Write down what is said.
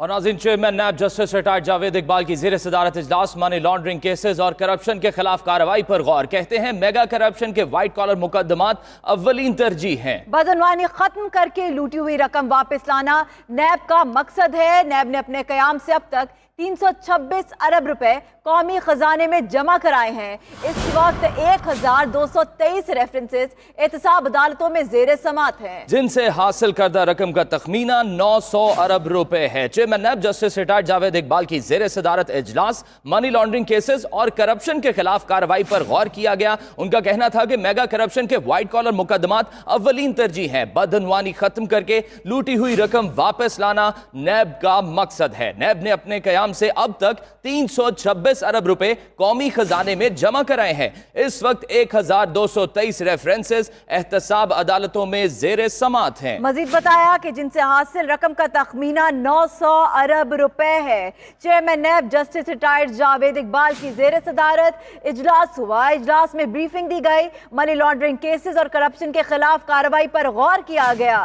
और नाज़रीन, chairman NAB justice retired Javed Iqbal की ज़ेर सदारत इजलास मनी लॉन्ड्रिंग केसेस और करप्शन के खिलाफ कार्रवाई पर गौर। कहते हैं मेगा करप्शन के व्हाइट कॉलर मुकदमात अव्वलीन तरजीह हैं। बदनवानी खत्म करके लूटी हुई रकम वापस लाना नैब का मकसद है। नैब ने अपने कयाम से अब तक 326 अरब रुपए कौमी खजाने में जमा कराए हैं। इस वक्त 1223 रेफरेंसेस एहतसाब अदालतों में जेर समात हैं, जिनसे हासिल करदा रकम का तखमीना 900 अरब रुपए है। Chairman NAB justice retired Javed Iqbal की जेर सदारत इजलास मनी लॉन्ड्रिंग केसेस और करप्शन के खिलाफ कार्रवाई पर गौर किया गया। उनका कहना था कि मेगा करप्शन के व्हाइट कॉलर मुकदमात अव्वलीन तरजीह है। बदनवानी खत्म करके लूटी हुई रकम वापस लाना नैब का मकसद है। नैब ने अपने कयाम से अब तक 326 अरब रुपए कौमी खजाने में जमा कराए हैं। इस वक्त 1223 रेफरेंसेस एहतसाब अदालतों में जेर समात हैं। मजीद बताया कि जिनसे हासिल रकम का तखमीना 900 अरब रुपए है। Chairman NAB justice retired Javed Iqbal की जेर सदारत इजलास हुआ। इजलास में ब्रीफिंग दी गई। मनी लॉन्ड्रिंग केसेस और करप्शन के खिलाफ कार्रवाई पर गौर किया गया।